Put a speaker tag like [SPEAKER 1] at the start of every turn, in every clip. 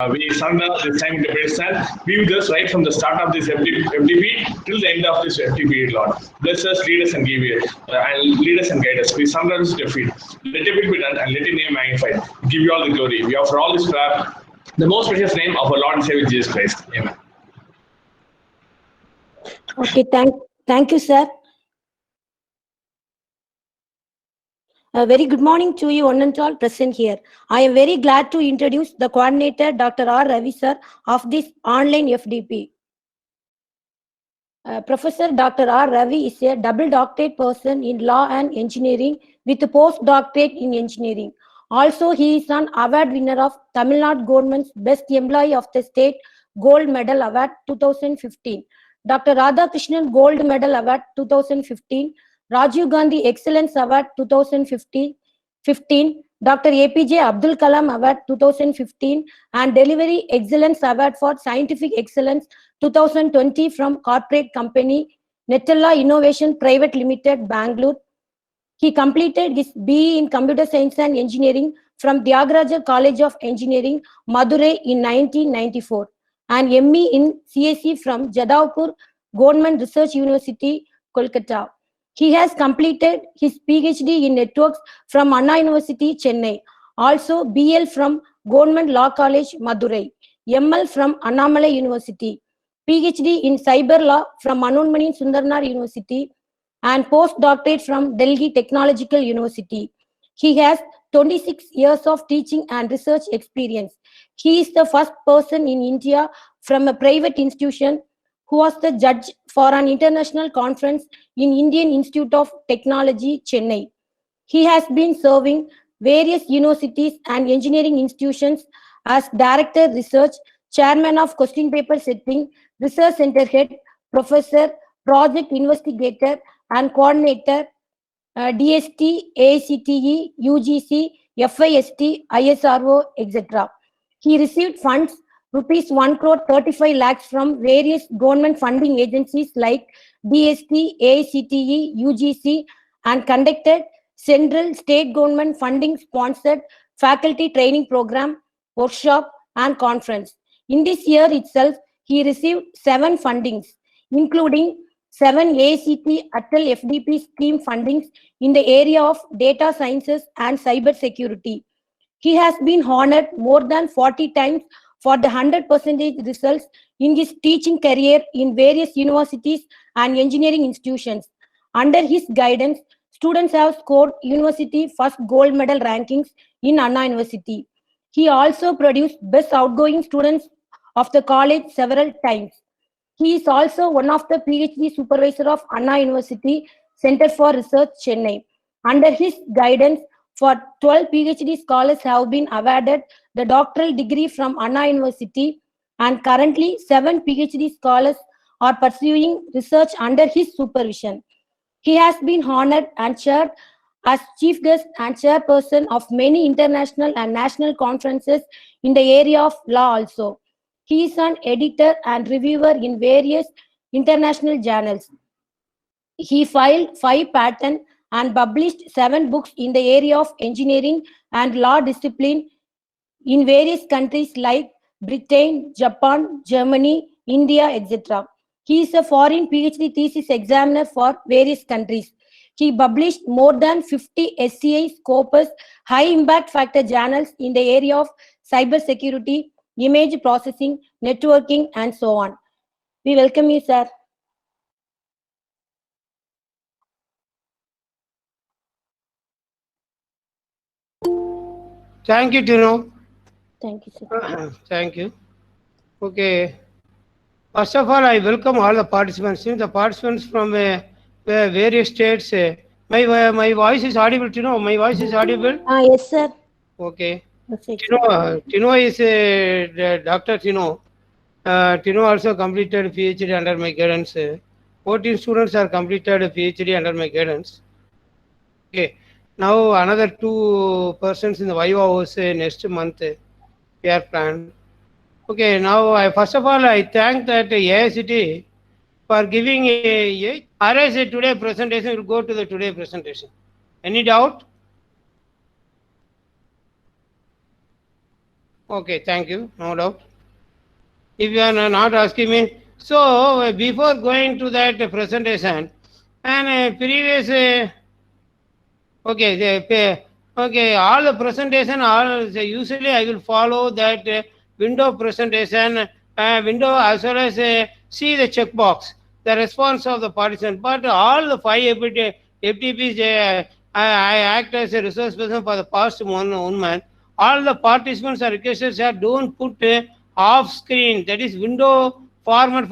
[SPEAKER 1] We surrender this time to prayer. Be with us right from the start of this FDP till the end of this FDP, Lord. Bless us, lead us, and give it, and lead us and guide us. We surrender us to your feet. Let your will be done, and let your name magnified. Give you all the glory. We offer all this prayer, the most precious name of our Lord and Savior Jesus Christ. Amen.
[SPEAKER 2] Okay, thank you, sir. A very good morning to you, one and all present here. I am very glad to introduce the coordinator, Dr. R. Ravi, sir, of this online FDP. Professor Dr. R. Ravi is a double doctorate person in law and engineering with a postdoctorate in engineering. Also, he is an award winner of Tamil Nadu government's Best Employee of the State Gold Medal Award 2015. Dr. Radhakrishnan Gold Medal Award 2015. Rajiv Gandhi Excellence Award 2015, Dr. APJ Abdul Kalam Award 2015, and Delivery Excellence Award for Scientific Excellence 2020 from corporate company Netella Innovation Private Limited, Bangalore. He completed his BE in Computer Science and Engineering from Tyagaraja College of Engineering, Madurai in 1994, and ME in CSE from Jadavpur Government Research University, Kolkata. He has completed his PhD in Networks from Anna University, Chennai. Also BL from Government Law College, Madurai. ML from Annamalai University. PhD in Cyber Law from Manonmani Sundarnar University, and postdoctorate from Delhi Technological University. He has 26 years of teaching and research experience. He is the first person in India from a private institution who was the judge for an international conference in Indian Institute of Technology, Chennai. He has been serving various universities and engineering institutions as Director Research, Chairman of Question Paper Setting, Research Center Head, Professor, Project Investigator, and Coordinator, DST, ACTE, UGC, FIST, ISRO, etc. He received funds rupees 1 crore 35 lakhs from various government funding agencies like DST, ACTE, UGC, and conducted central state government funding sponsored faculty training program, workshop, and conference. In this year itself, he received 7 fundings, including 7 ACT Atal FDP scheme fundings in the area of data sciences and cyber security. He has been honored more than 40 times for the 100% results in his teaching career in various universities and engineering institutions. Under his guidance, students have scored university first gold medal rankings in Anna University. He also produced best outgoing students of the college several times. He is also one of the PhD supervisor of Anna University Center for Research, Chennai. Under his guidance, for 12 PhD scholars have been awarded the doctoral degree from Anna University, and currently 7 PhD scholars are pursuing research under his supervision. He has been honored and chaired as chief guest and chairperson of many international and national conferences in the area of law also. He is an editor and reviewer in various international journals. He filed 5 patents and published 7 books in the area of engineering and law discipline in various countries like Britain, Japan, Germany, India, etc. He is a foreign PhD thesis examiner for various countries. He published more than 50 SCI Scopus high impact factor journals in the area of cybersecurity, image processing, networking, and so on. We welcome you, sir.
[SPEAKER 3] Thank you, Tino.
[SPEAKER 2] Thank you, sir.
[SPEAKER 3] Thank you. Okay. First of all, I welcome all the participants. The participants from various states. My voice is audible, Tino. My voice is audible.
[SPEAKER 2] Yes, sir.
[SPEAKER 3] Okay.
[SPEAKER 2] Yes,
[SPEAKER 3] Tino is Dr. Tino. Tino also completed PhD under my guidance. 14 students are completed PhD under my guidance. Okay. Now another 2 persons in the Viva was next month. We are planned. Okay. Now first of all I thank that AICT for giving a RS today presentation. Will go to the today presentation. Any doubt? Okay, thank you. No doubt. If you are not asking me, so before going to that presentation, and previous, okay, okay, all the presentation, all usually I will follow that window presentation, window as well as see the checkbox, the response of the participant. But all the 5 FTPs, I act as a resource person for the past one month. All the participants are requested, sir, don't put off screen, that is window format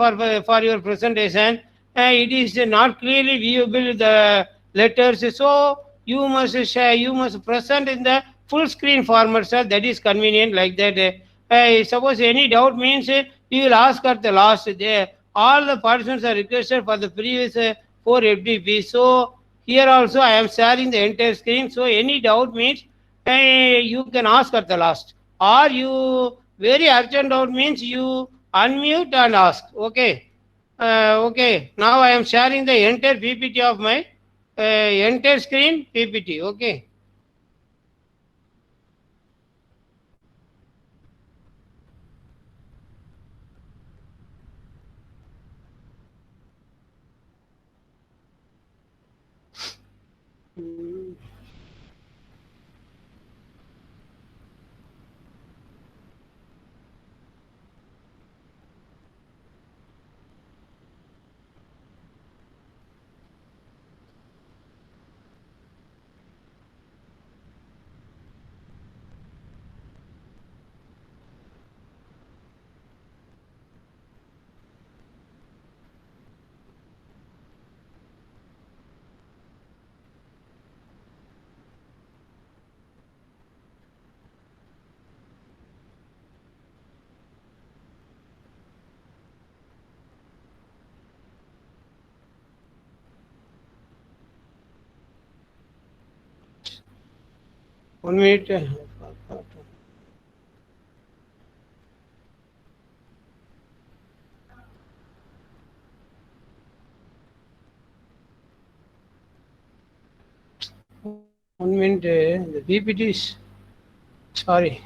[SPEAKER 3] for your presentation. It is not clearly viewable the letters, so you must share, you must present in the full screen format, sir. That is convenient like that. Suppose any doubt means you will ask at the last. There, all the participants are requested for the previous 4 FTP. So here also I am sharing the entire screen. So any doubt means you can ask at the last, or you very urgent doubt means you unmute and ask. Okay. Okay. Now I am sharing the entire PPT of my entire screen PPT. Okay. One minute. One minute. The PPT is sorry.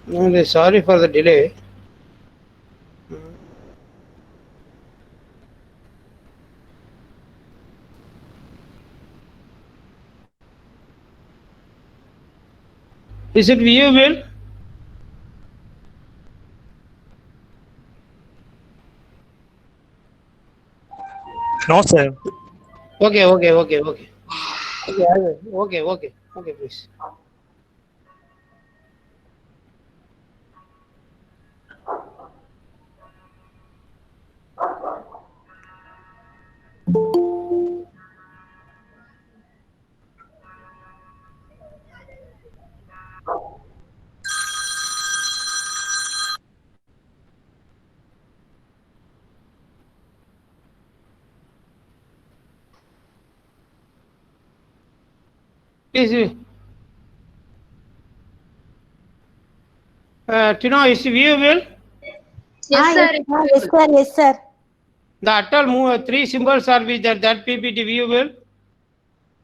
[SPEAKER 3] No, sorry for the delay. Is it viewable?
[SPEAKER 4] No, sir.
[SPEAKER 3] Okay. Okay, please. Please, Tino, is viewable?
[SPEAKER 5] Yes, sir.
[SPEAKER 2] Yes, sir. Yes, sir.
[SPEAKER 3] The Atal 3 symbols are with that PPT viewable?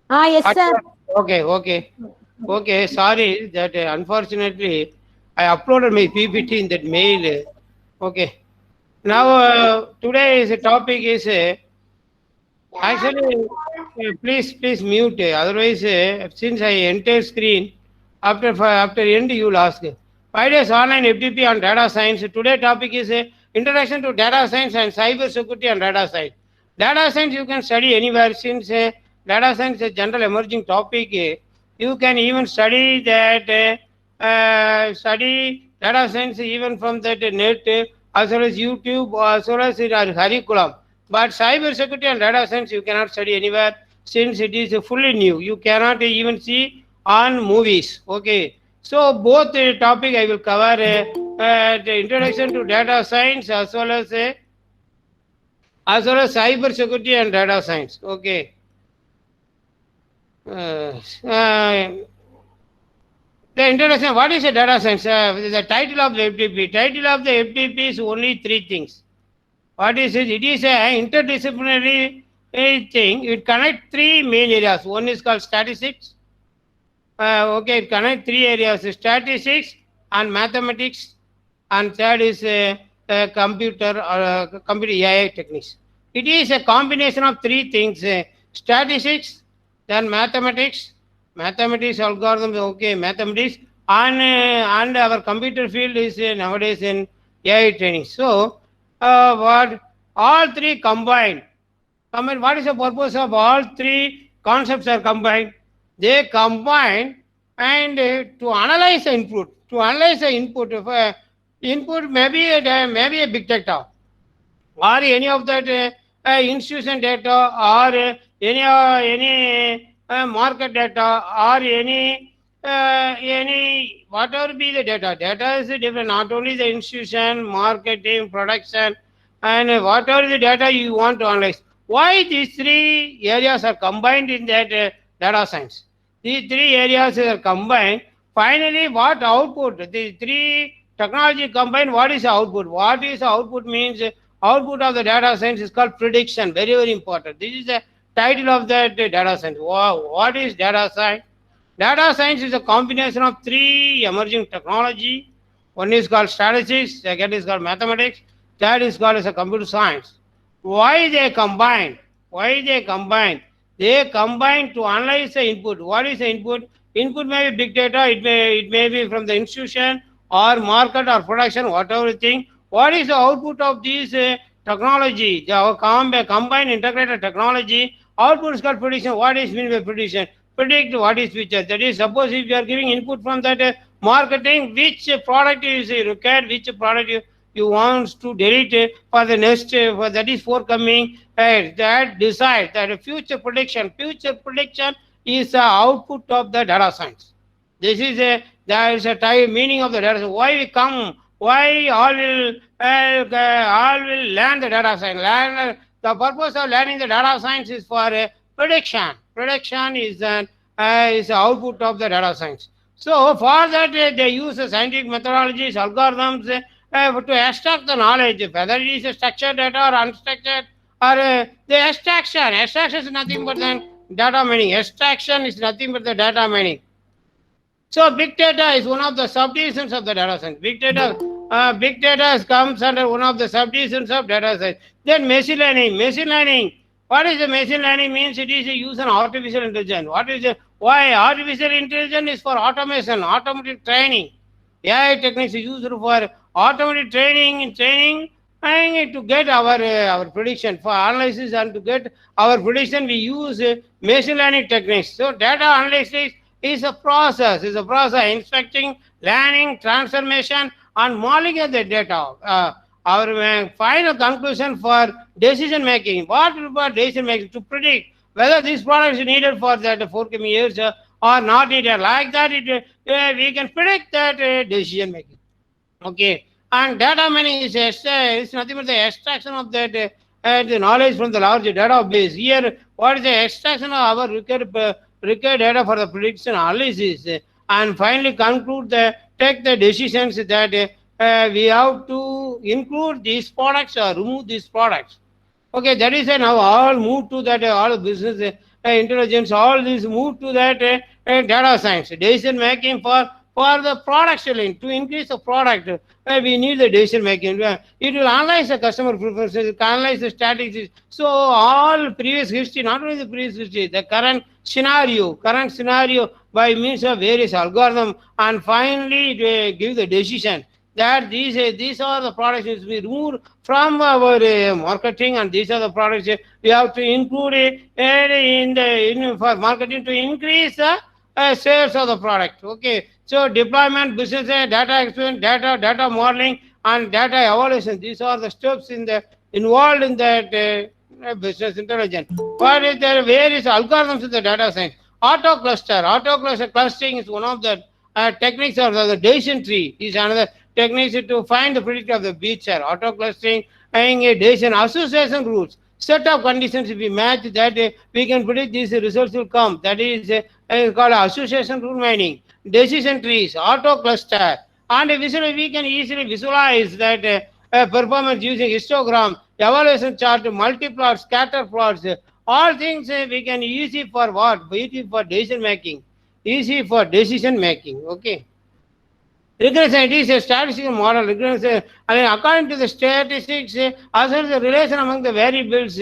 [SPEAKER 2] Yes, sir.
[SPEAKER 3] Okay. Sorry that unfortunately I uploaded my PPT in that mail. Okay. Now today's topic is actually please mute. Otherwise, since I enter screen after end you will ask. 5 days online FTP on data science. Today topic is introduction to data science and cyber security and data science. Data science you can study anywhere since data science is a general emerging topic. You can even study that study data science even from that net as well as YouTube, as well as in our curriculum. But cyber security and data science you cannot study anywhere since it is fully new. You cannot even see on movies. Okay. So both the topic I will cover the introduction to data science as well as cyber security and data science. Okay. The introduction, what is a data science? The title of the FDP. Title of the FDP is only three things. What is it? It is an interdisciplinary thing. It connects three main areas. One is called statistics. It connects three areas: statistics and mathematics, and third is computer AI techniques. It is a combination of three things: statistics, then mathematics algorithms, mathematics, and our computer field is nowadays in AI training. So, what all three combined? What is the purpose of all three concepts are combined? They combine and to analyze the input. To analyze the input, input maybe a big data, or any of that institution data, or any market data, or any whatever be the data. Data is different. Not only the institution, marketing, production, and whatever the data you want to analyze. Why these three areas are combined in that data science? These three areas are combined. Finally, what output? The three technology combined. What is the output? What is the output means? Output of the data science is called prediction. Very, very important. This is the title of the data science. Wow. What is data science? Data science is a combination of three emerging technology. One is called statistics, second is called mathematics, third is called as a computer science. Why they combine? They combine to analyze the input. What is the input? Input may be big data, it may be from the institution or market or production, whatever thing. What is the output of these technology? The combined integrated technology. Output is called prediction. What is mean by prediction? Predict what is future. That is, suppose if you are giving input from that marketing, which product is required, which product you want to delete for the next, for that is forthcoming, that decide that future prediction is the output of the data science. This is there is a meaning of the data science. Why we come? Why all will learn the data science? The purpose of learning the data science is for prediction. Prediction is the output of the data science. So for that they use scientific methodologies, algorithms to extract the knowledge, whether it is a structured data or unstructured, or the extraction. Extraction is nothing but then data mining. Extraction is nothing but the data mining. So big data is one of the subdivisions of the data science. Big data comes under one of the subdivisions of data science. Then machine learning. What is the machine learning means? It is a use of artificial intelligence. Why artificial intelligence is for automation, automatic training. AI techniques is used for automatic training and to get our prediction. For analysis and to get our prediction, we use machine learning techniques. So data analysis is a process, inspecting, learning, transformation, and modeling of the data. Our final conclusion for decision making. What about decision making? To predict whether this product is needed for the forthcoming years or not needed. Like that, we can predict that decision making. Okay. And data mining is nothing but the extraction of that the knowledge from the large database. Here, what is the extraction of our required data for the prediction analysis, and finally take the decisions that we have to include these products or remove these products. Okay, that is now all move to that, all business intelligence, all these move to that data science, decision making for the product selling. To increase the product, we need the decision making. It will analyze the customer preferences, it can analyze the strategies. So all previous history, not only the previous history, the current scenario by means of various algorithms, and finally give the decision that these are the products which we remove from our marketing, and these are the products we have to include for marketing to increase the sales of the product. Okay, so deployment, business, data experience, data modeling, and data evaluation. These are the steps involved in that business intelligence. But there are various algorithms in the data science. Auto clustering is one of the techniques of the decision tree. Is another technique to find the predictor of the feature. Auto clustering and a decision association rules. Set of conditions if we match that we can predict these results will come. That is called association rule mining. Decision trees, auto cluster, and visually we can easily visualize that performance using histogram, evaluation chart, multiplot, scatter plots. All things we can easy for what? Easy for decision making. Easy for decision making. Okay. Regression, it is a statistical model. Regression, according to the statistics, as well as the relation among the variables,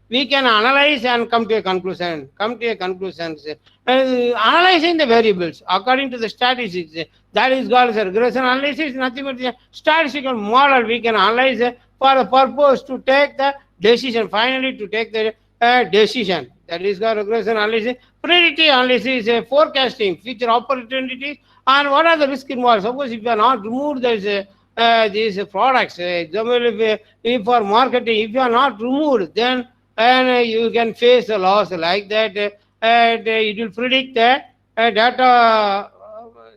[SPEAKER 3] we can analyze and come to a conclusion. Analyzing the variables according to the statistics, that is called as a regression analysis. Nothing but a statistical model we can analyze for the purpose to take the decision. Finally, to take the decision. That is called regression analysis. Predictive analysis, forecasting future opportunities. And what are the risks involved? Suppose if you are not removed these products, example, if for marketing, if you are not removed, then you can face a loss like that. It will predict the data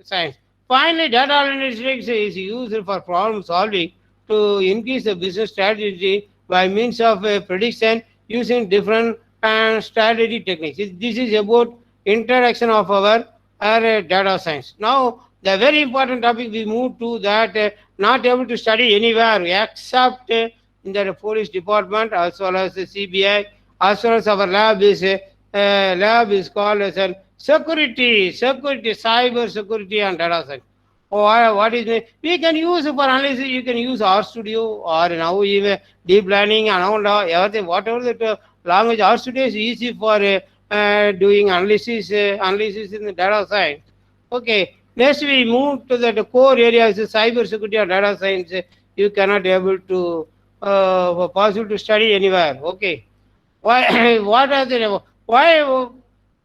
[SPEAKER 3] science. Finally, data analytics is used for problem solving to increase the business strategy by means of prediction using different strategy techniques. This is about introduction of our data science. Now, the very important topic we move to that not able to study anywhere except in the police department as well as the CBI, as well as our lab is called as a security, cyber security and data science. What is it? We can use for analysis. You can use RStudio or now even deep learning and all everything. Whatever the language RStudio is easy for doing analysis in the data science. Okay. Next we move to the core areas, cyber security and data science. You cannot able to possible to study anywhere. Okay. Why? What are the why?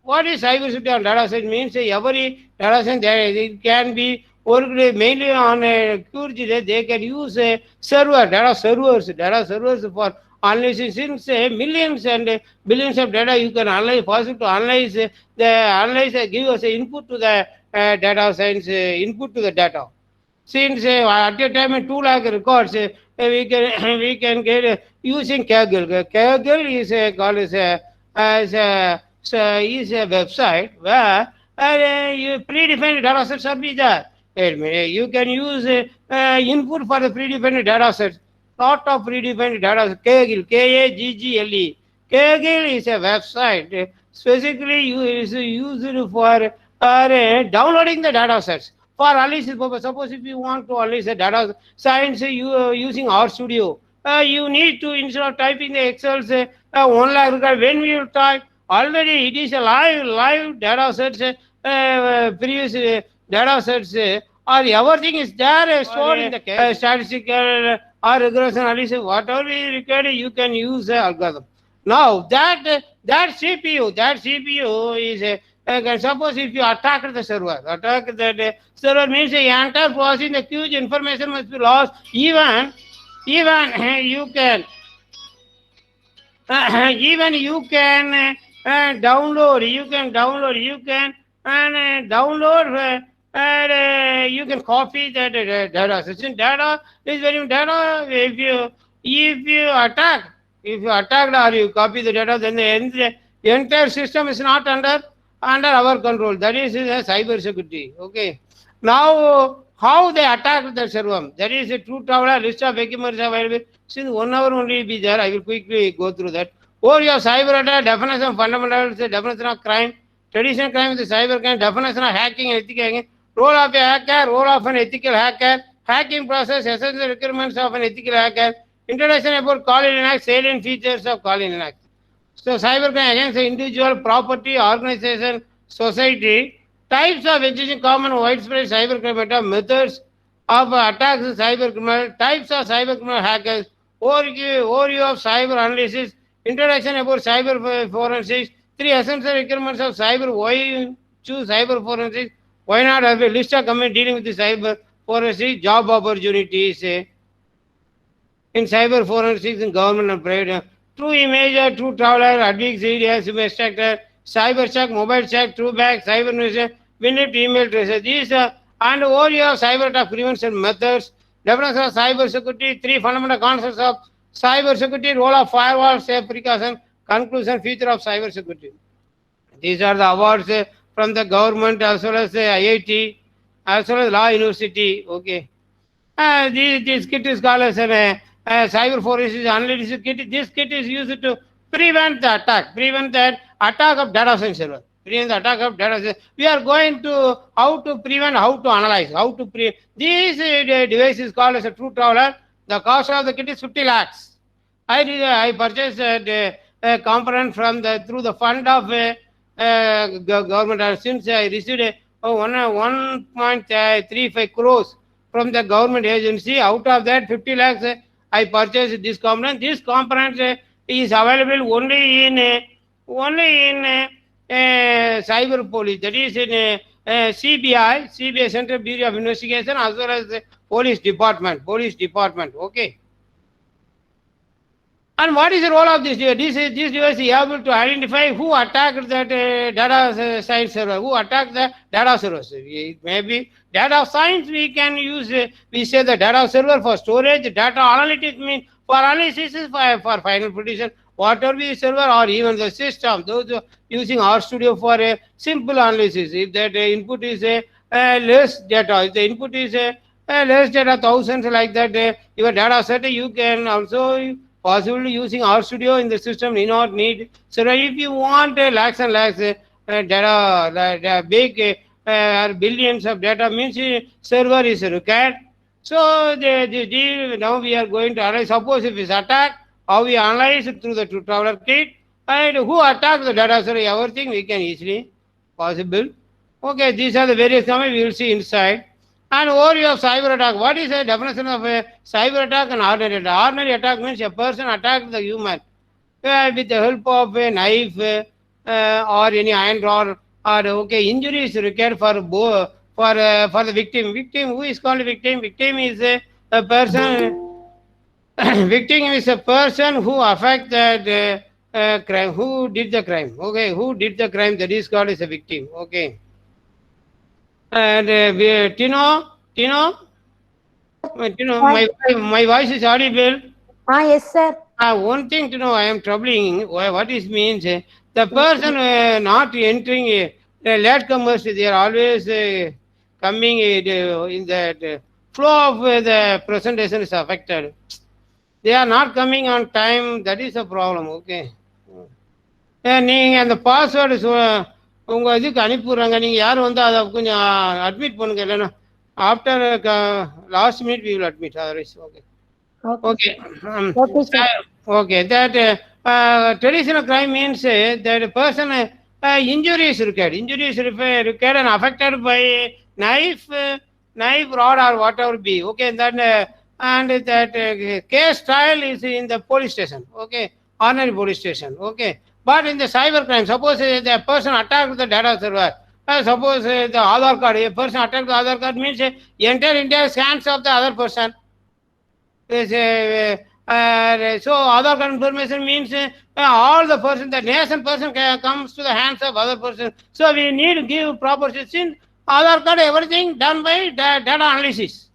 [SPEAKER 3] What is cyber security and data science means? Every data science it can be worked mainly on a QRG. They can use a server, data servers for analysis. Since millions and billions of data you can analyze, possible to analyze give us an input to the data science, input to the data. Since at a time 2 lakh records, we can get using Kaggle. Kaggle is called as a website where predefined data sets are be there. You can use input for the predefined data sets. Lot of predefined data. Kaggle, Kaggle. Kaggle is a website specifically used for downloading the data sets for analysis purpose. Suppose if you want to analyze the data science using RStudio, you need to, instead of typing the Excel's 1 lakh record, when we will type, already it is a live data sets, previous data sets, or everything is there stored in the statistical or regression analysis. Whatever we require, you can use the algorithm. Now that CPU is suppose if you attack the server, means the entire processing, the huge information must be lost. Even you can download. You can copy that data. Since data is very data. If you attack or you copy the data, then the entire system is not under our control. That is cyber security. Okay. Now, how they attack the server? That is a truth table, list of equipment available. Since 1 hour only be there, I will quickly go through that. Overview of cyber attack, definition of fundamentals, definition of crime, traditional crime is the cyber crime, definition of hacking and ethical hacking, role of a hacker, role of an ethical hacker, hacking process, essential requirements of an ethical hacker, introduction about Kali Linux, salient features of Kali Linux. So cyber crime against the individual, property, organization, society, types of existing common widespread cyber crime, methods of attacks, cyber criminal, types of cyber criminal hackers, overview of cyber analysis, introduction about cyber forensics, 3 essential requirements of cyber, why choose cyber forensics, why not have a list of companies dealing with the cyber forensics, job opportunities, in cyber forensics in government and private. True imager, true traveler, advanced areas, extractor, cyber check, mobile check, true back, cyber news, winnet email tracer. These and overview of cyber attack prevention methods, definition of cyber security, 3 fundamental concepts of cyber security, role of firewall, safe precaution, conclusion, future of cyber security. These are the awards from the government as well as the IIT, as well as Law University. Okay. This kit is called as a cyber forensics analysis kit. This kit is used to prevent the attack, prevent that attack of data science server. Prevent the attack of data science. We are going to how to prevent, how to analyze, how to this device is called as a true traveler. The cost of the kit is 50 lakhs. I purchased a component from through the fund of government. Since I received 1.35 crores from the government agency, out of that 50 lakhs I purchased this component. This component is available only in cyber police, that is in CBI Central Bureau of Investigation, as well as the police department. Okay. And what is the role of this device? This device is able to identify who attacked that data science server, who attacked the data servers. It may be data science, we can use, we say the data server for storage, data analytics means for analysis, for final prediction, whatever be the server or even the system, those using RStudio for a simple analysis. If that input is less data, if the input is less data, thousands like that, your data set, you can also possibly using RStudio in the system, you not need. So if you want lakhs and lakhs data, big billions of data means server is required. So now we are going to analyze. Suppose if it's attacked, how we analyze it through the true traveler kit, and who attacked the data server, everything we can easily possible. Okay, these are the various comments we will see inside. And overview of cyber attack. What is the definition of a cyber attack and ordinary attack? Ordinary attack means a person attacks the human with the help of a knife or any iron rod, or injury is required for the victim. Victim, who is called victim? Victim is a person. Victim is a person who affect that crime. Who did the crime? Okay, who did the crime? That is called as a victim. Okay. And Tino, my voice is audible.
[SPEAKER 2] Yes, sir.
[SPEAKER 3] One thing to know, I am troubling. What it means? The person not entering latecomers, they are always coming in that flow of the presentation is affected. They are not coming on time. That is a problem. Okay. நீங்கள் அந்த password உங்கள் இதுக்கு அனுப்பிடுறாங்க, நீங்கள் யாரும் வந்து அதை கொஞ்சம் admit பண்ணுங்க, இல்லைன்னா after last minute we will admit, otherwise. Okay. That traditional crime means that a person injury is required. Injury is required and affected by knife, rod or whatever be. Okay, then and that case trial is in the police station. Okay, ordinary police station. Okay. But in the cyber crime, suppose the person attacked the data server, suppose the Aadhaar card, a person attacked the Aadhaar card means entire India scans of the other person. So Aadhaar card information means all the person, the nation person comes to the hands of other person. So we need to give proper since Aadhaar card, everything done by data analysis.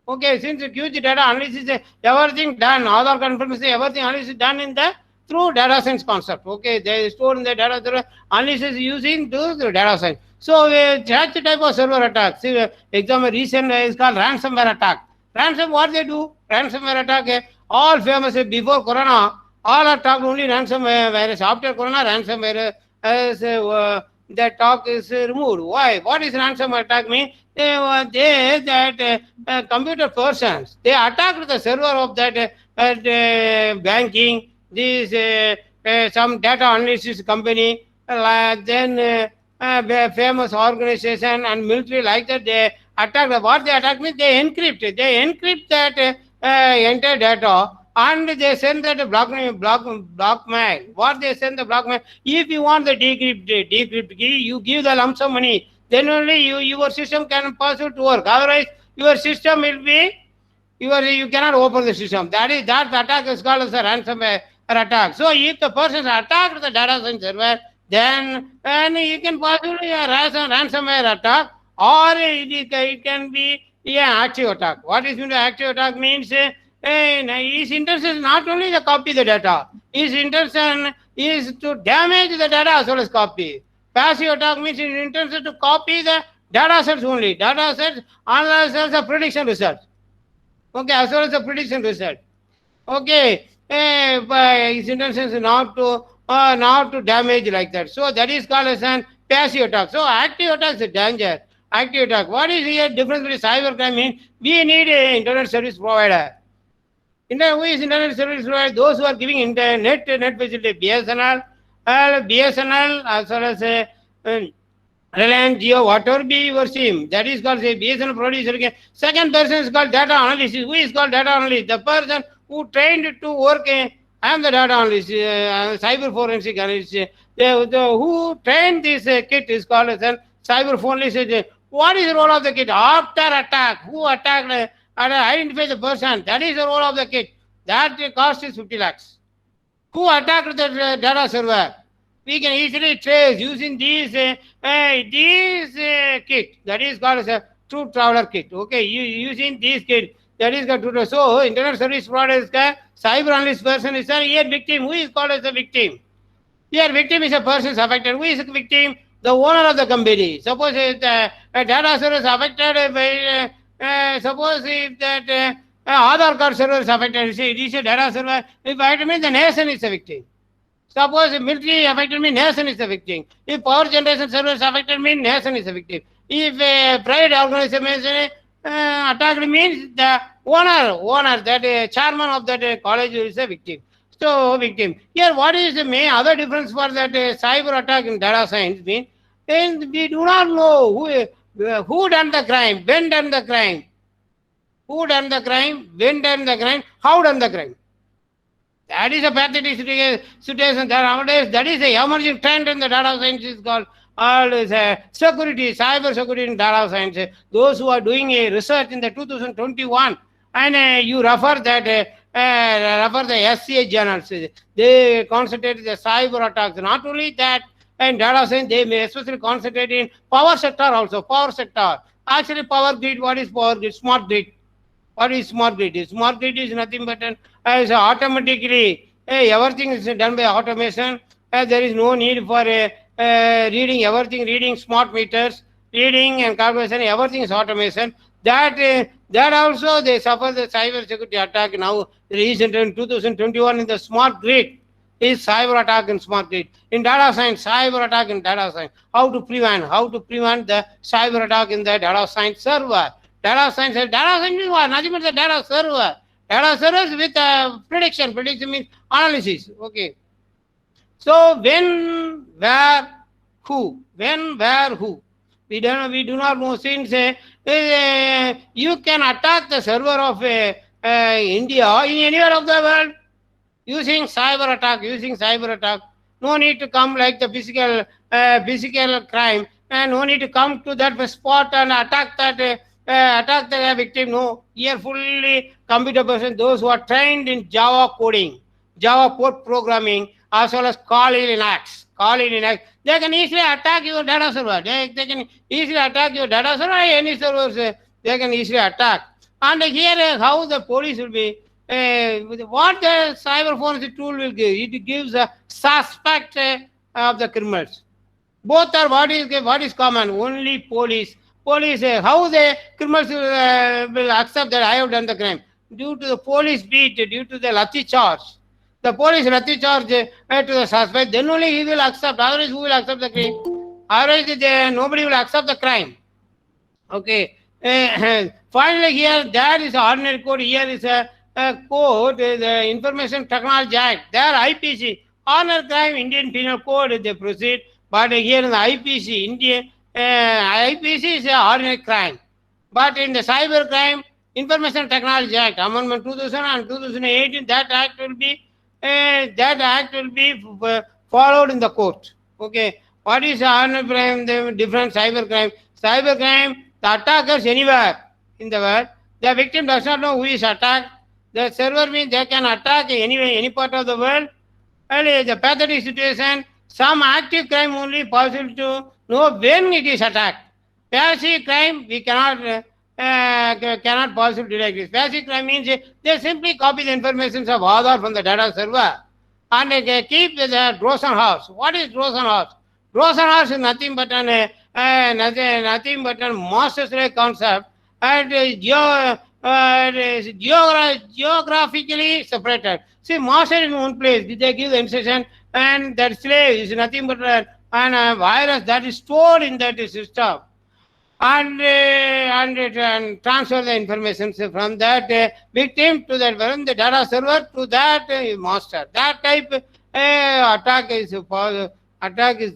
[SPEAKER 3] Okay, since huge data analysis, everything done, Aadhaar card information, everything analysis done in the through data science concept. Okay, they store in the data analysis using the data science. So such type of server attack. See, example recent is called ransomware attack. Ransom, what they do? Ransomware attack. All famous before Corona. All are talked only ransomware virus. After Corona, ransomware that talk is removed. Why? What is ransomware attack mean? Computer persons, they attacked the server of that banking. This some data analysis company, then famous organization and military like that, they attack. What they attack means they encrypt that entire data and they send that block mail. What they send the block mail? If you want the decrypt key, you give the lump sum money. Then only your system can possible to work. Otherwise, your system will be you cannot open the system. That attack is called as a ransomware attack. So if the person attacked the data center server, then you can possibly a ransomware attack, or it can be an active attack. What is meant by active attack means his intention is not only to copy the data, his intention is to damage the data as well as copy. Passive attack means his intention to copy the data sets only. Data sets as well as a prediction result. Okay, as well as the prediction result. Okay, but his intention is not to damage like that. So that is called as an passive attack. So active attack is a danger. Active attack. What is the difference between cybercrime? Means we need an internet service provider. Who is internet service provider? Those who are giving internet facility, BSNL as well as Reliance Jio, whatever be your SIM, that is called a BSNL producer. Second person is called data analyst. Who is called data analyst? The person who trained to work. I am the data analyst, cyber forensic analyst. Who trained this kit is called as a cyber forensic. What is the role of the kit? After attack, who attacked? Identify the person. That is the role of the kit. That cost is 50 lakhs. Who attacked the data server? We can easily trace using these kit. That is called as a true traveler kit. Okay, using this kit. That is called true. So internet service provider is cyber analyst person is a here victim. Who is called as a victim? Here victim is a person affected. Who is a victim? The owner of the company. Suppose if the data server is affected by suppose if that Aadhaar card server is affected, say it is a data server. If affected means the nation is a victim. Suppose if military affected means nation is a victim. If power generation server is affected means nation is a victim. If a private organization attacked means the owner that chairman of that college is a victim. So victim. Here what is the main other difference for that cyber attack in data science means? Then we do not know who done the crime, when done the crime, who done the crime, when done the crime, how done the crime. That is a pathetic situation. That is a emerging trend in the data science is called security, cyber security in data science. Those who are doing a research in the 2021 and you refer that the SCA journals, they concentrate the cyber attacks. Not only that, and data science, they may especially concentrate in power sector also. Power sector. Actually, power grid, what is power grid? Smart grid. What is smart grid? Smart grid is nothing but as automatically everything is done by automation. There is no need for reading everything, reading smart meters, reading and calculation, everything is automation. That also they suffer the cyber security attack now. Recent in 2021 in the smart grid is cyber attack in smart grid. In data science, cyber attack in data science. How to prevent the cyber attack in the data science server. Data science is nothing but the data server. Data servers with prediction. Prediction means analysis. Okay. So when, where, who? When, where, who? We do not know since you can attack the server of India or in anywhere of the world using cyber attack. No need to come like the physical crime, and no need to come to that spot and attack the victim. No, here fully computer person, those who are trained in Java coding, Java code programming, as well as Linux, they can easily attack your data server. They can easily attack your data server. Any servers they can easily attack. And here how the police will be. What the cyber forensic tool will give? It gives a suspect of the criminals. Both are what is common. Only police. How the criminals will accept that I have done the crime? Due to the police beat, due to the lathi charge. The police lathi charge to the suspect, then only he will accept. Otherwise, who will accept the crime? Otherwise, nobody will accept the crime. Okay. Finally, here there is ordinary code. Here is a code, the Information Technology Act. There IPC, ordinary crime, Indian Penal Code, they proceed. But here in the IPC, IPC is an ordinary crime. But in the cyber crime, Information Technology Act, Amendment 2000 and 2018, that act will be followed in the court. Okay. What is ordinary crime? The different cyber crime. Cyber crime, the attackers anywhere in the world, The victim does not know who is attacked. The server means they can attack any part of the world. Earlier, the pathetic situation, some active crime only possible to know when it is attacked. Passive crime, we cannot possibly detect this. Passive crime means they simply copy the information of Aadhaar from the data server and keep the Drosen house. What is Drosen house? Drosen house is nothing but nothing but a master slave concept and geographically separated. See, master in one place, they give the instruction, and that slave is nothing but a virus that is stored in that system. And transfer the information from that victim to that from the data server to that master. That type attack is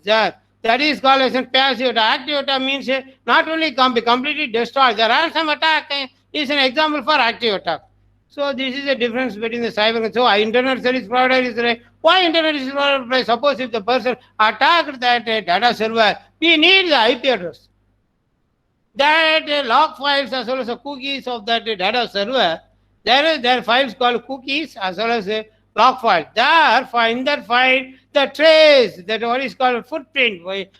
[SPEAKER 3] there. That is called as a passive attack. Active attack means not only can be completely destroyed. The ransom attack is an example for active attack. So this is the difference between the cyber. So internet service provider is right. Why internet service provider? Suppose if the person attacked that data server, we need the IP address. That log files as well as the cookies of that data server, there are files called cookies as well as a log file. There, in that file, the trace, that what is called footprint. We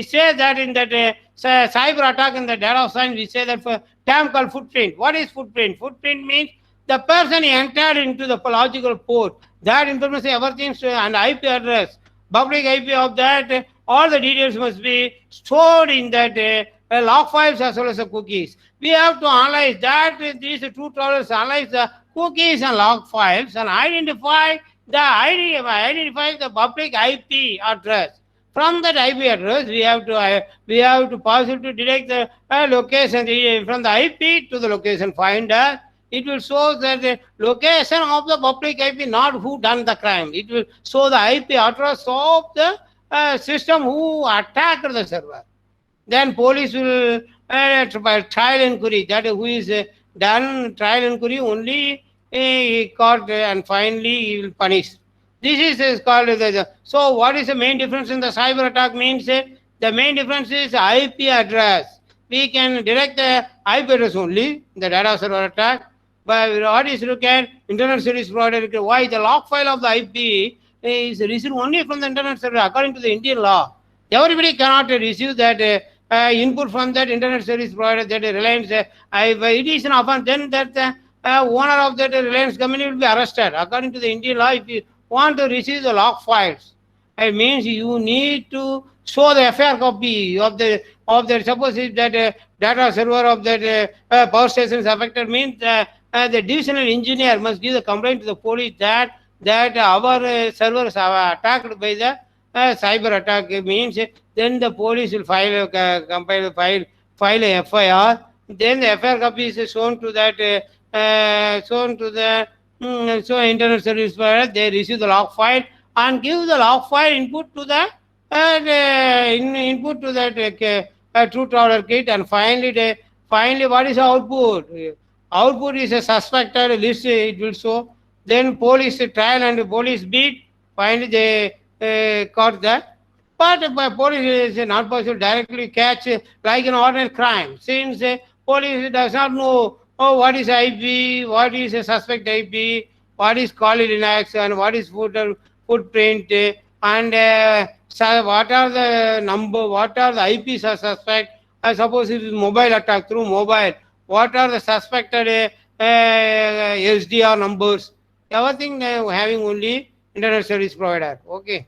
[SPEAKER 3] say that in that cyber attack in the data science, we say that for term called footprint. What is footprint? Footprint means the person entered into the logical port. That information, everything, and IP address, public IP of that, all the details must be stored in that log files as well as the cookies. We have to analyze that. These two travelers analyze the cookies and log files and identify the public IP address. From that IP address, we have to possibly detect the location from the IP to the location finder. It will show that the location of the public IP, not who done the crime. It will show the IP address of the system who attacked the server. Then police will trial inquiry, that who is done trial inquiry only caught and finally he will punish. This is called so what is the main difference in the cyber attack means the main difference is IP address. We can direct the IP address only, the data server attack, but what is look at internet service provider, why the log file of the IP is received only from the internet server according to the Indian law. Everybody cannot receive that input from that internet service provider, that Reliance. It is an offense, then that owner of that Reliance company will be arrested. According to the Indian law, if you want to receive the log files, it means you need to show the FIR copy of the suppose if that data server of that power station is affected, means the divisional engineer must give the complaint to the police that our servers are attacked by the cyber attack. Means then the police will file a FIR. Then the FIR copy is shown to that internet service provider. They receive the log file and give the log file input to the input to that truth order kit, and finally what is the output? Output is a suspected list. It will show. Then police trial and police beat. Finally they caught that. But police is not possible directly catch like an ordinary crime, since police does not know what is IP, what is a suspect IP, what is called Linux, and what is footprint, and what are the number, what are the IPs of suspect. Suppose it is mobile attack through mobile, what are the suspected SDR numbers? Everything having only internet service provider. Okay.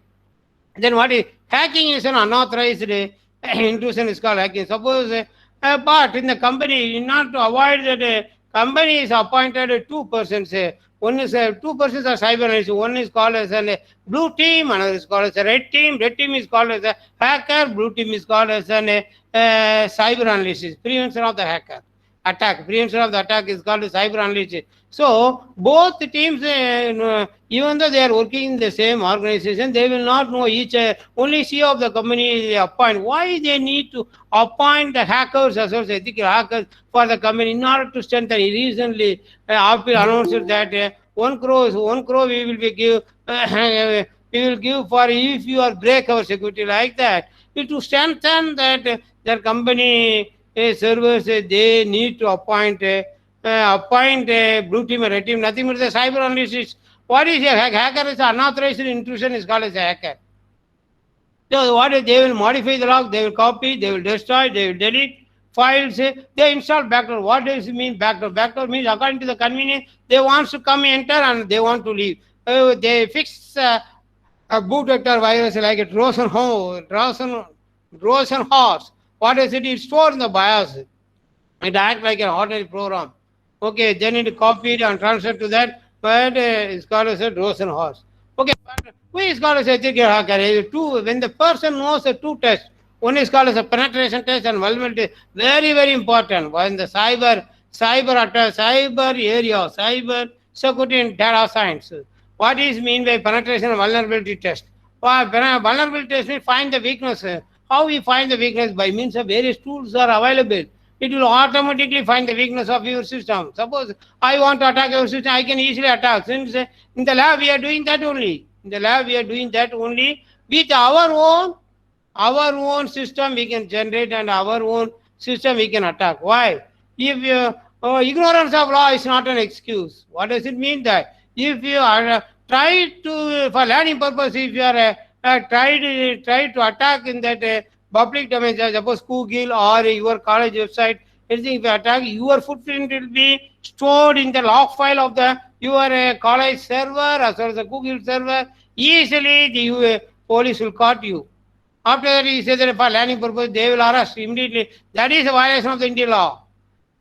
[SPEAKER 3] Then what is hacking? Is an unauthorized intrusion is called hacking. Suppose but in the company, not to avoid that company is appointed two persons. One is two persons are cyber analysts. One is called as a blue team, another is called as a red team. Red team is called as a hacker. Blue team is called as a cyber analyst. Prevention of the hacker attack. Prevention of the attack is called cyber analyst. So both the teams, even though they are working in the same organization, they will not know each other. Only CEO of the company they appoint. Why they need to appoint the hackers as well as ethical hackers for the company in order to strengthen? Recently, Apple announced that 1 crore we will be give we will give for if you are break our security like that. To strengthen that their company servers, they need to appoint appoint a blue team or red team, nothing but the cyber analyst. What is a hacker? Is unauthorized intrusion is called as a hacker. So what is, they will modify the log, they will copy, they will destroy, they will delete files, they install backdoor. What does it mean backdoor? Backdoor means according to the convenience, they want to come, enter, and they want to leave. They fix a boot vector virus like a Trojan horse. What does it? It stores in the BIOS. It acts like an ordinary program. Okay, then it copied and transferred to that, but it's called as a Trojan horse. Okay, but who is called as a ethical hacker? Two, when the person knows the two tests, one is called as a penetration test and vulnerability test. Very, very important. When the cyber attack, cyber area, cyber security and data science. What is mean by penetration and vulnerability test? Vulnerability test will find the weakness. How we find the weakness? By means of various tools are available. It will automatically find the weakness of your system. Suppose I want to attack your system, I can easily attack. Since in the lab we are doing that only. In the lab we are doing that only with our own system we can generate and our own system we can attack. Why? If ignorance of law is not an excuse. What does it mean that? If you are try to, for learning purpose, if you are try to attack in that public domain, suppose Google or your college website, anything if you attack, your footprint will be stored in the log file of your college server as well as the Google server. Easily the police will catch you. After that, he says that for learning purpose, they will arrest immediately. That is a violation of the Indian law.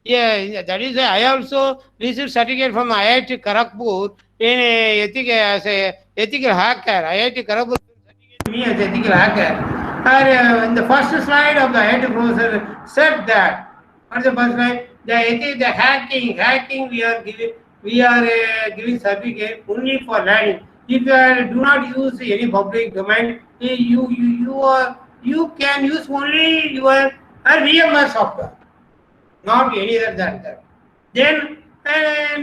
[SPEAKER 3] Yeah, that is. I also received certificate from IIT Kharagpur in as a ethical hacker. IIT Kharagpur certificate me as ethical hacker. In the first slide of the IIT professor said that. What's the first slide? The hacking. We are giving certificate only for learning. If you do not use any public domain, you can use only your VMware software, not any other than that. Then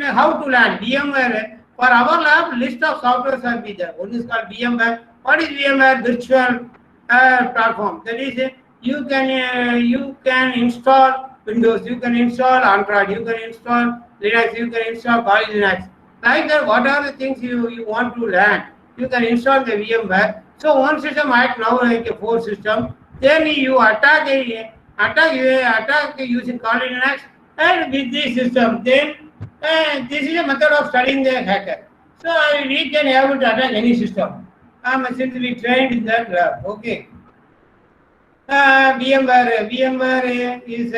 [SPEAKER 3] how to learn VMware? For our lab, list of softwares will be there. One is called VMware. What is VMware? Virtual platform. That is, you can install Windows, you can install Android, you can install Linux, you can install Kali Linux. Like that, what are the things you want to learn? You can install the VMware. So one system might now like a 4 system. Then you attack using Kali Linux and with this system. Then this is a method of studying the hacker. So we can able to attack any system. Since we trained in that lab. Okay. VMware is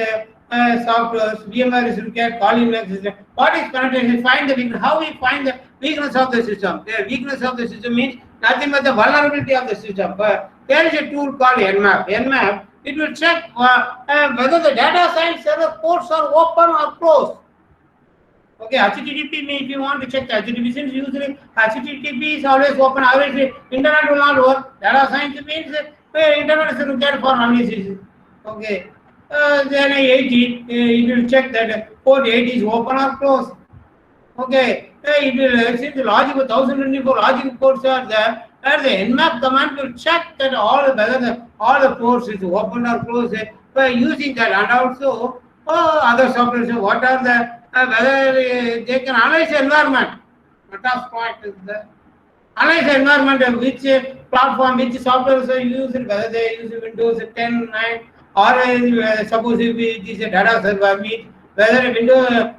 [SPEAKER 3] software. VMware is required. Kali Linux system. What is penetration? Find the weakness. How we find the weakness of the system? The weakness of the system means nothing but the vulnerability of the system. But there is a tool called Nmap. Nmap, it will check whether the data science server ports are open or closed. Okay, HTTP means if you want to check the HTTP, since usually HTTP is always open, always internet will not work. Data science means internet is required for analysis. Okay, then 80, it will check that port 8 is open or closed. Okay, it will, since the logic 1024 logic ports are there, and the Nmap command will check that whether all the ports is open or closed by using that, and also other software. So what are the whether they can analyze the environment. Metasploit is the analyze the environment, which platform, which software are used, whether they use Windows 10, 9, or suppose if it is a data server, whether Windows,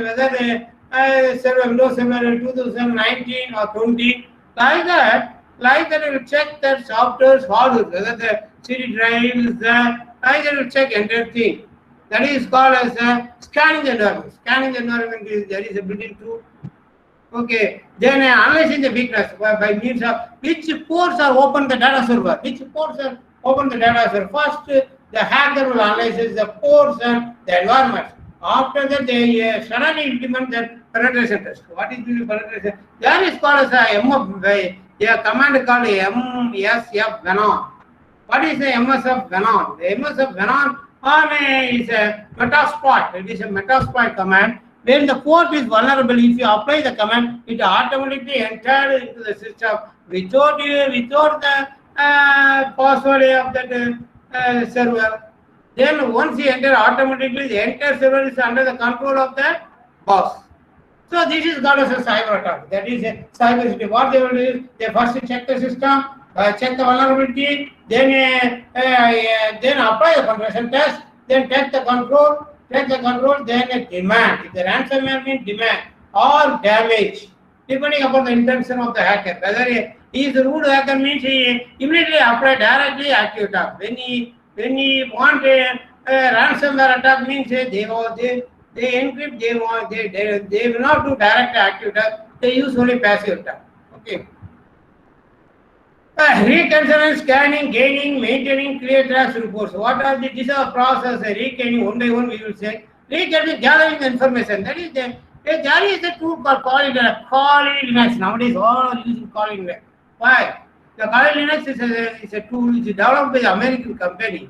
[SPEAKER 3] whether server Windows Server 2019 or 20, like that it will check that software's hardware, whether the CD drive is there, like that it will check entire thing. That is called as scanning the environment. Scanning the environment is there is a built-in tool. Okay. Then analyzing the weakness by means of which ports are open the data server. Which ports are open the data server. First, the hacker will analyze the ports and the environment. After that, they suddenly implement the penetration test. What is the penetration? That is called as a command called MSF Venom. What is the MSF Venom? The MSF Venom is a Metasploit. It is a Metasploit command. When the port is vulnerable, if you apply the command, it automatically enters into the system without the password of that server. Then once he enters, automatically the entire server is under the control of the boss. So this is called as a cyber attack. That is a cyber security. What they will do is they first check the system, check the vulnerability, then apply the penetration test, then take the control, then demand. If the ransomware means demand or damage, depending upon the intention of the hacker. Whether he is a rude hacker means he immediately apply directly active attack. When he want a ransomware attack means they encrypt, they will not do direct active attack, they use only passive attack. Okay. Reconnaissance, scanning, gaining, maintaining, clear tracks reports. What are the this are process? Reconnaissance, one by one we will say. Reconnaissance, gathering the information. That is there is a tool called Kali Linux. Nowadays all are using Kali Linux. Why? The Kali Linux is a tool which is developed by the American company.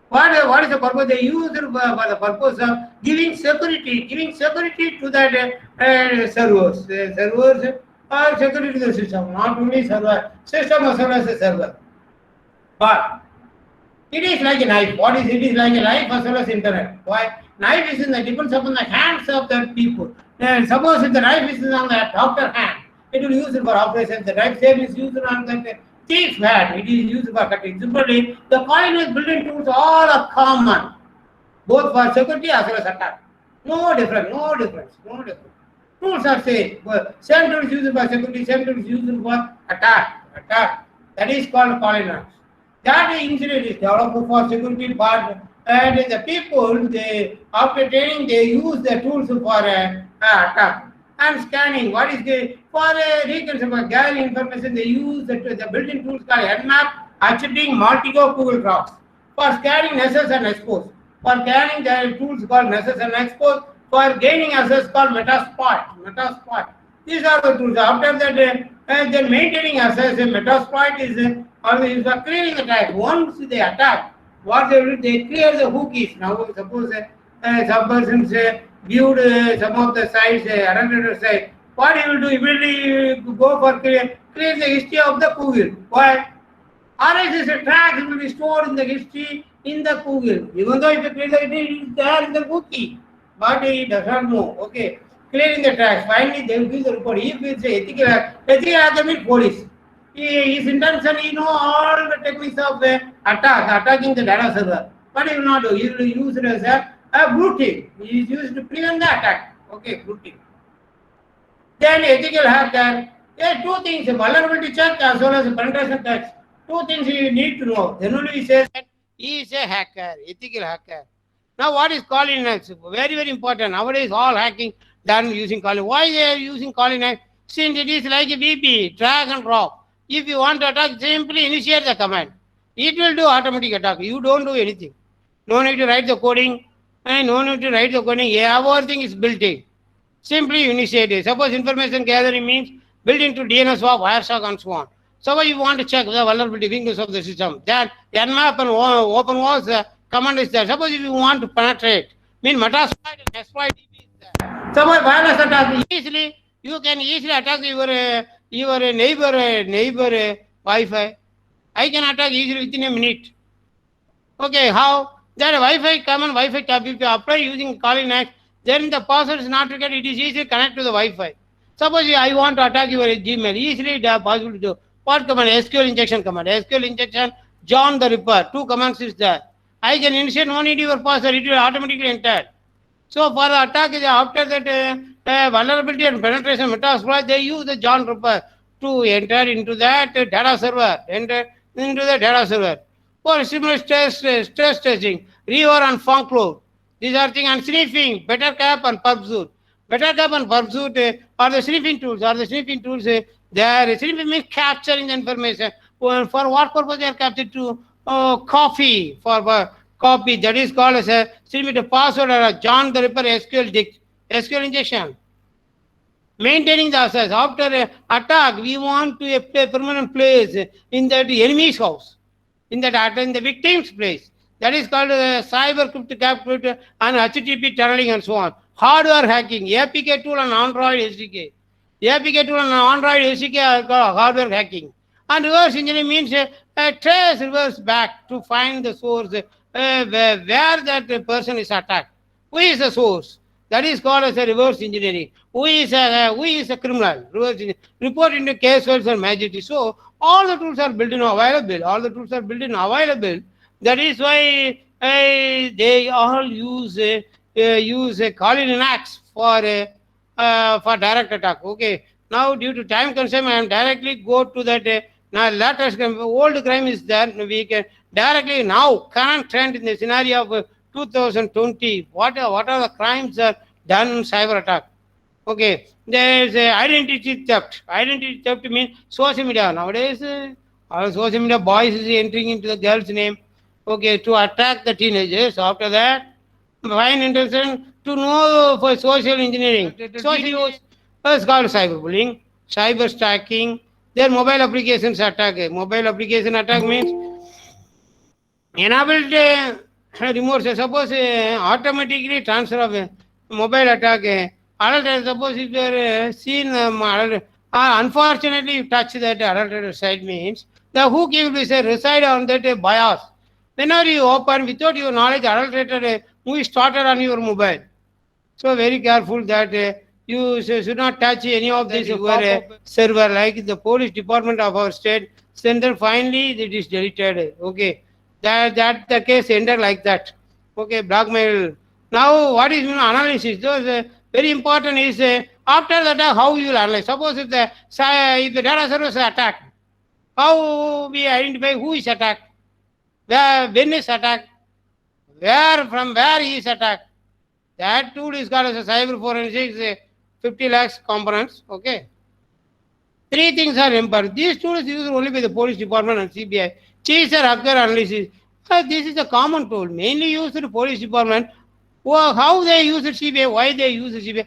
[SPEAKER 3] What is the purpose? They use it for the purpose of giving security to that servers. Servers are security to the system, not only server. System as well as a server. But it is like a knife. What is it? Is like a knife as well as internet. Why? Knife is depends upon the hands of the people. Suppose if the knife is on the doctor hand, it will use it for operation. The knife same is used on the thief hand. It is used for cutting. Similarly, the coin building tools all are common, both for security as well as attack. No difference. Tools are same. Same tools used for security, same tools used for attack. That is called Linux. That incident is developed for security part, and the people after training they use the tools for attack. And scanning, what is the for reconnaissance, for gathering information, they use the built-in tools called Nmap, Achieving, Multigo, Google Docs. For scanning, Nessus and Expose. For scanning, there are tools called Nessus and Expose. For gaining access, called Metasploit. These are the tools. After that, then maintaining access, Metasploit is for clearing the attack. Once they attack, what they will do, they clear the cookies. Now, suppose some persons viewed some of the sites, another site. What he will do? Immediately go for clear the history of the Google. Why? RSS tracks will be stored in the history in the Google. Even though if you clear it is there in the cookie, but he does not know. Okay, clearing the tracks. Finally, they will give the report. If it's ethical hacker means police. His intention, he know all the techniques of attacking the data server. But he will not do. He will use it as a booting. He is used to prevent the attack. Okay, booting. Then ethical hacker. Two things: vulnerability check as well as penetration test. Two things you need to know. Then only he says that he is a hacker, ethical hacker. Now, what is Kali Linux? Very, very important. Nowadays, all hacking done using Kali. Why they are using Kali Linux? Since it is like a VP, drag and drop. If you want to attack, simply initiate the command. It will do automatic attack. You don't do anything. No need to write the coding. Everything is built in. Simply initiate it. Suppose information gathering means built into DNS swap, Wireshark and so on. Suppose you want to check the vulnerability weakness of the system, then Nmap and OpenWAS command is there. Suppose if you want to penetrate, mean Metasploit and exploit is there. Suppose virus attack, you can easily attack your neighbor Wi-Fi. I can attack easily within a minute. Okay, how? That Wi-Fi common Wi-Fi tab, if you apply using Kali Linux, then the password is not required. It is easily connect to the Wi-Fi. Suppose I want to attack your Gmail, easily it is possible to do. What command? SQL injection command. SQL injection, John the Ripper. Two commands is there. I can initiate, no need your password, it will automatically enter. So for the attack, after that vulnerability and penetration Metasploit, they use the John Ripper to enter into that data server. For similar stress testing, River and Funkload. These are things, and sniffing, Bettercap and Pursuit. Bettercap and Pursuit are the sniffing tools. They are sniffing means capturing the information. For what purpose they are captured? To copy, copy. That is called as a sniffing the password or a John the Ripper SQL injection. Maintaining the access. After attack, we want to a permanent place in that enemy's house, in the victim's place. That is called cyber crypto and HTTP tunneling and so on. Hardware hacking, APK tool and Android SDK. APK tool and Android SDK are called hardware hacking. And reverse engineering means trace reverse back to find the source where that person is attacked. Who is the source? That is called as a reverse engineering. Who is a criminal? Reverse report into case files and majority. So all the tools are built in available. All the tools are built in available. That is why they all use Kali Linux for direct attack. Okay. Now due to time constraint, I am directly go to that. Now latest old crime is there. We can directly now current trend in the scenario of 2020. What are the crimes are done in cyber attack? Okay, there is identity theft. Identity theft means social media. Nowadays, all social media boys is entering into the girl's name. Okay, to attack the teenagers. After that, find intention to know for social engineering. Social is called cyberbullying, cyber stacking. Their mobile applications attack. Mobile application attack means enabled remote. Suppose automatically transfer of mobile attack. Adult, suppose if you are seen unfortunately you touch that adult side means the hook will be say reside on that BIOS. Whenever you open without your knowledge, adulterated movie started on your mobile. So very careful that you should not touch any of this server like the police department of our state. Then finally it is deleted. Okay, that the case ended like that. Okay, blackmail. Now what is analysis? Those very important is after the attack how you will analyze. Suppose if the data server is attacked, how we identify who is attacked, when is attacked, from where he is attacked. That tool is called as a cyber forensics, 50 lakhs components. Okay. Three things are important. These tools used only by the police department and CBI. Chaser hacker analysis. This is a common tool, mainly used in the police department. How they use the CBI, why they use the CBI.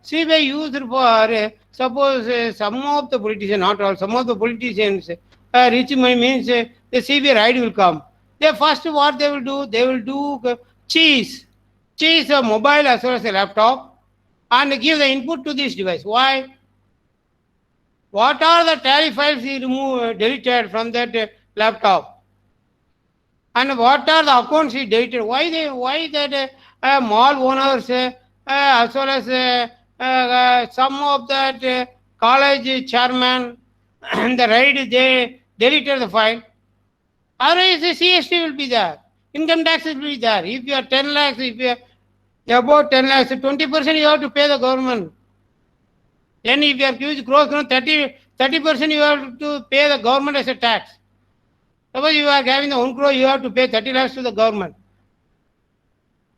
[SPEAKER 3] CBI used for, suppose some of the politicians, not all, some of the politicians, rich money means the CBI raid will come. They first what they will do cheese a mobile as well as a laptop and give the input to this device. Why? What are the tally files he deleted from that laptop? And what are the accounts he deleted? Why that mall owners as well as some of that college chairman and the raid they deleted the file. Otherwise the CST will be there. Income taxes will be there. If you are 10 lakhs, if you are about 10 lakhs, 20% you have to pay the government. Then if you are huge gross, 30% you have to pay the government as a tax. Suppose you are having the 1 crore, you have to pay 30 lakhs to the government.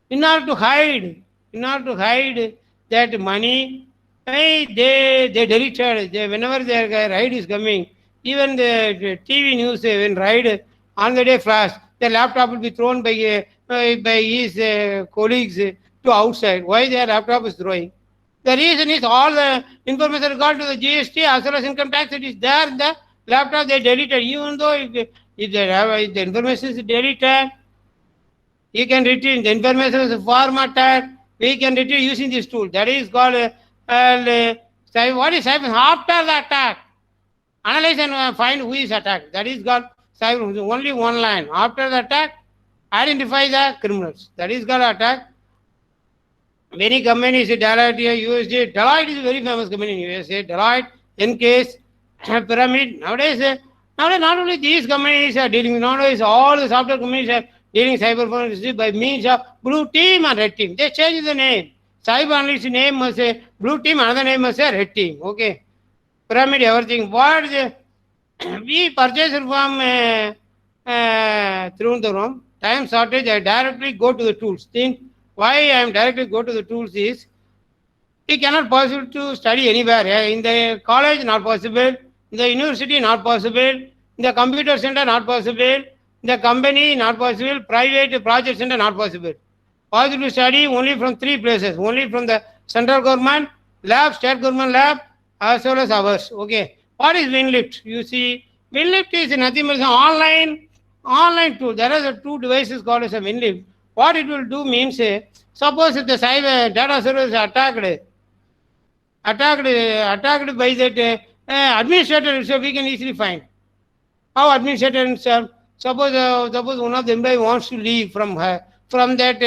[SPEAKER 3] In order to hide that money, they deleted. Whenever their raid is coming, even the TV news when raid on the day flash, the laptop will be thrown by his colleagues to outside. Why their laptop is throwing? The reason is all the information regarding to the GST as well as income tax, it is there in the laptop they deleted. Even though if the information is deleted, you can retrieve the information is formatted, we can retrieve using this tool. That is called what is happening after the attack. Analyze and find who is attacked. That is called cyber. Only one line. After the attack, identify the criminals. That is called attack. Many companies, Deloitte, USD. Deloitte is a very famous company in USA. Deloitte, Encase, Pyramid. Nowadays, not only these companies are dealing, nowadays all the software companies are dealing cyber forensics by means of blue team and red team. They change the name. Cyber analyst name must say blue team, another name must say red team. Okay. Pyramid, everything. What we purchased from through the room. Time shortage, I directly go to the tools. Think why I am directly go to the tools is it cannot possible to study anywhere. In the college, not possible. In the university, not possible. In the computer center, not possible. In the company, not possible. Private project center, not possible. Possible to study only from three places. Only from the central government lab, state government lab, as well as ours. Okay. What is WinLift? You see, WinLift is nothing but an online tool. There are two devices called as a WinLift. What it will do means, suppose if the cyber data server is attacked by that administrator, so we can easily find how administrator himself. suppose one of the employee wants to leave from that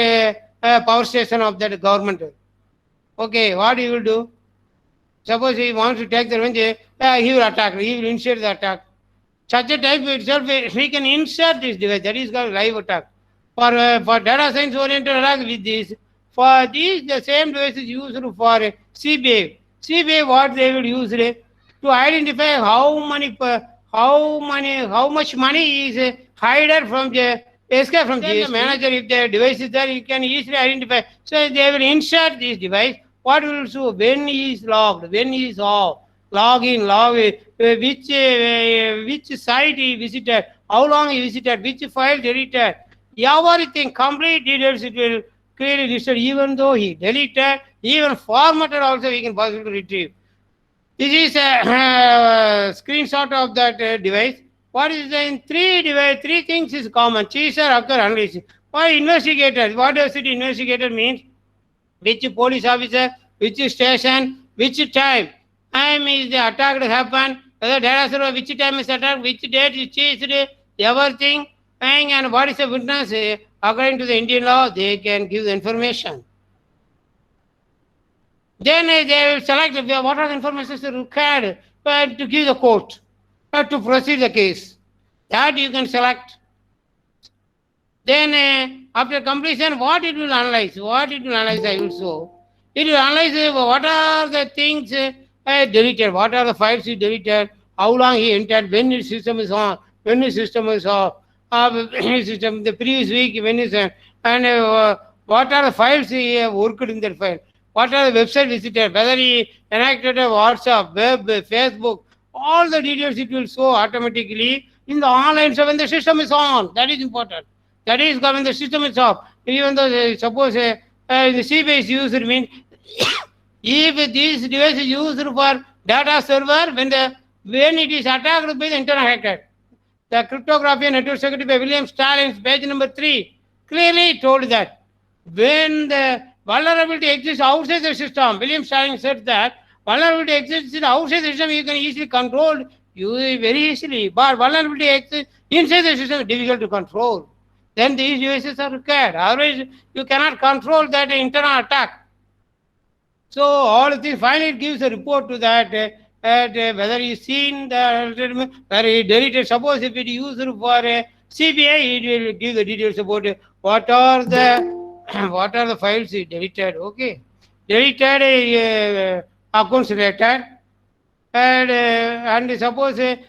[SPEAKER 3] power station of that government. Okay, what he will do? Suppose he wants to take the revenge, he will attack, he will initiate the attack. Such a type itself, he can insert this device, that is called live attack. For data science oriented attack with this, for these, the same device is used for CBA. CBA, what they will use to identify how much money is hidden from the escape from the manager. If the device is there, you can easily identify. So they will insert this device. What will show when he is logged, when he is off, log in, which site he visited, how long he visited, which file deleted, everything, complete details it will clearly listed. Even though he deleted, even formatted also we can possibly retrieve. This is a screenshot of that device. What is in three things is common: chaser, occur, analysis. Why investigator? What does it investigator means? Which police officer, which station, which time is the attack happened, whether data server, which time is attacked, which date is chased, everything, and what is the witness. According to the Indian law, they can give the information. Then they will select what are the information required to give the court, to proceed the case. That you can select. Then after completion, what it will analyze? I will show. It will analyze what are the things deleted, what are the files he deleted, how long he entered, when his system is on, when his system is off, the previous week when is and what are the files he worked in that file, what are the website visited, whether he enacted a WhatsApp, web, Facebook, all the details it will show automatically in the online. So when the system is on, that is important. That is when the system is off. Even though suppose the C-based user means if this device is used for data server, when it is attacked by the internet hacker. The Cryptography and Network Security by William Stalins, page number 3, clearly told that when the vulnerability exists outside the system, William Stalins said that vulnerability exists outside the system, you can easily control very easily, but vulnerability exists inside the system is difficult to control. Then these devices are required. Otherwise, you cannot control that internal attack. So all of this, finally it gives a report to that whether he's seen the, whether he deleted. Suppose if it is used for a CBI, it will give the details about what are the files he deleted. Okay, deleted accounts related, and suppose if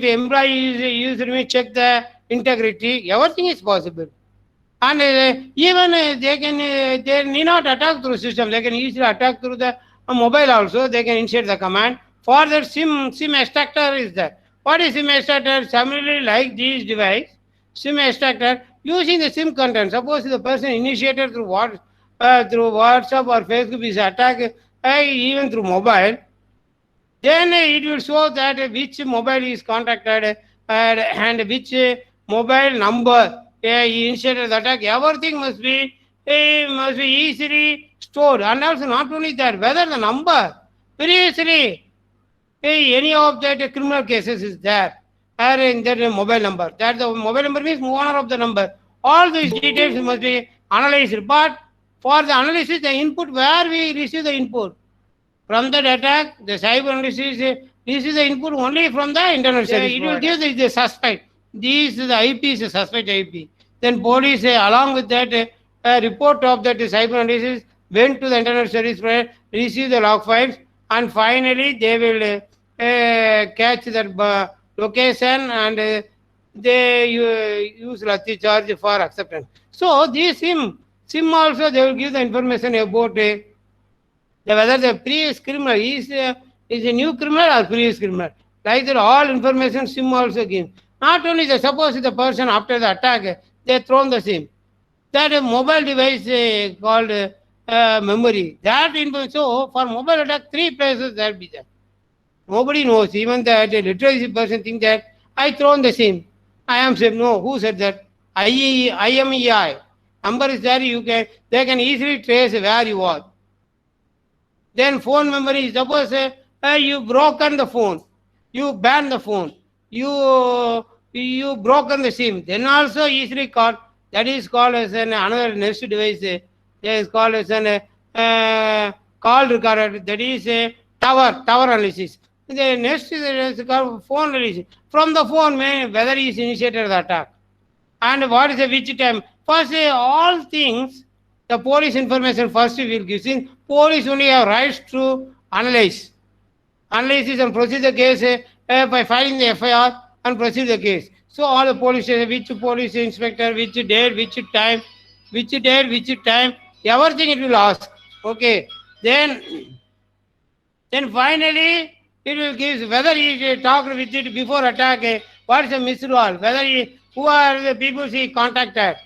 [SPEAKER 3] employee is used to check the integrity, everything is possible. And even they need not attack through system. They can easily attack through the mobile also. They can insert the command. For that, SIM extractor is there. What is SIM extractor? Similarly, like this device, SIM extractor, using the SIM content. Suppose the person initiated through WhatsApp or Facebook is attacked even through mobile, then it will show that which mobile is contacted and which mobile number he initiated the attack. Everything must be easily stored. And also not only that, whether the number previously any of that criminal cases is there or in that mobile number. That the mobile number means owner of the number. All these details must be analyzed. But for the analysis, the input, where we receive the input from the attack, the cyber analysis receives the input only from the internal service. It will give the suspect. The IP is a suspect IP. Then police, along with that report of that cyber analysis, went to the internal service provider, received the log files, and finally they will catch that location and they use lathi charge for acceptance. So this SIM also they will give the information about whether the previous criminal is a new criminal or previous criminal. Like that, all information SIM also gives. Not only the suppose the person after the attack they thrown the SIM, that a mobile device called memory. That information. So for mobile attack, 3 places there will be there. Nobody knows. Even the literacy person think that I thrown the SIM. I am SIM. No, who said that? IMEI. Number is there. They can easily trace where you are. Then phone memory. Suppose you broken the phone, you ban the phone, you you broken the SIM, then also easily called. That is called as another next device. That is called as call recorder. That is a tower analysis. The next is called phone analysis. From the phone, whether he is initiated the attack and what is the which time. First, all things, the police information first will give. Since police only have rights to analyze. Analysis and proceed the case by filing the FIR and proceed the case. So all the police station, which police inspector, which date, which time, everything it will ask. Okay. Then finally it will give whether he talked with it before attack, what is the misrule, whether he, who are the people he contacted.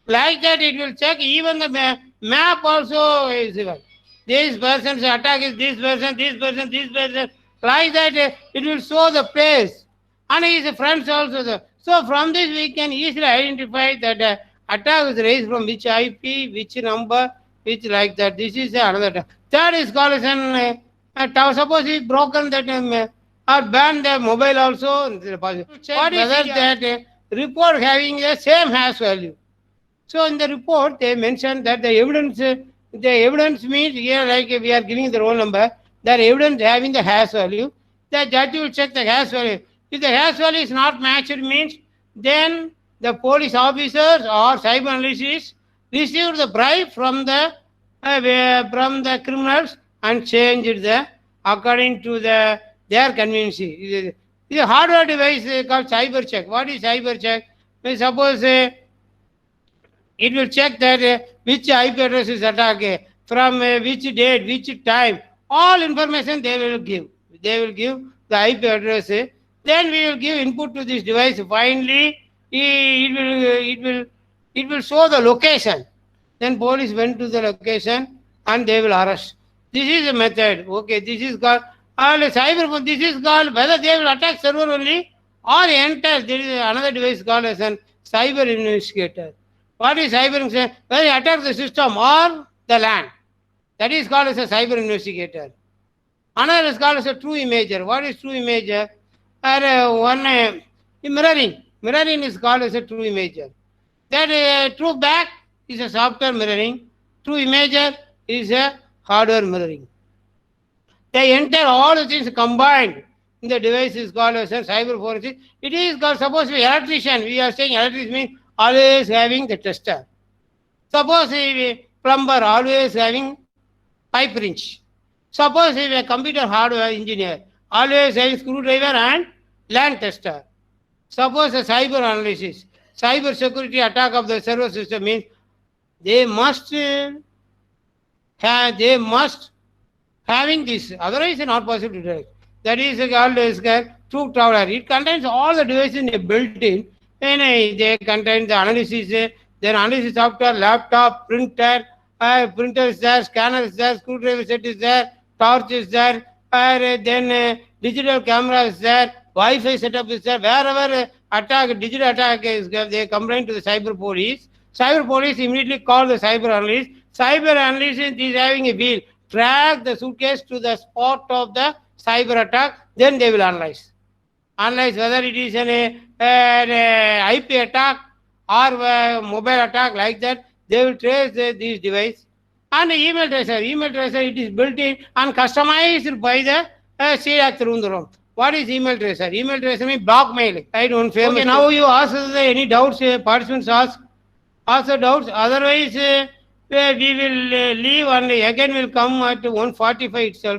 [SPEAKER 3] Like that it will check, even the map also is given. This person's attack is this person. Like that it will show the place. And his friends also. So from this we can easily identify that attack is raised from which IP, which number, which like that. This is another attack. Third is called as an tower. Suppose he broken that or banned the mobile also. What is whether that report having the same hash value. So in the report they mentioned that the evidence means here like we are giving the roll number, the evidence having the hash value, the judge will check the hash value. If the hash value is not matched means then the police officers or cyber analysts received the bribe from the criminals and changed the according to their convenience. It is a hardware device called cyber check. What is cyber check? Suppose it will check that which IP address is attacked, from which date, which time, all information they will give. They will give the IP address. Then we will give input to this device. Finally, it will show the location. Then police went to the location and they will arrest. This is a method. Okay, this is called cyber. This is called whether they will attack server only or enter. There is another device called as a cyber investigator. What is cyber investigator? Whether they attack the system or the land. That is called as a cyber investigator. Another is called as a true imager. What is true imager? Mirroring. Mirroring is called as a true imager. That true back is a software mirroring. True imager is a hardware mirroring. They enter all the things combined in the device is called as a cyber forensic. It is called, suppose we electrician, we are saying electrician means always having the tester. Suppose a plumber always having pipe wrench. Suppose a computer hardware engineer always having screwdriver and LAN tester. Suppose a cyber analysis, cyber security attack of the server system means they must having this, otherwise it's not possible to detect. That is called as true traveler. It contains all the devices built-in. And they contain the analysis, then analysis software, laptop, printer is there, scanner is there, screwdriver set is there, torch is there, then digital camera is there, Wi-Fi setup is there. Wherever digital attack is, they complain to the cyber police. Cyber police immediately call the cyber analyst. Cyber analyst is having a wheel. Track the suitcase to the spot of the cyber attack, then they will analyze. Analyze whether it is an IP attack or mobile attack like that. They will trace this device. And the email tracer, it is built in and customized by the CDAC Thirunduram. What is email tracer? Email tracer means block mail. Right? Okay, now you ask any doubts, participants ask the doubts. Otherwise, we will leave and again will come at 1:45 itself.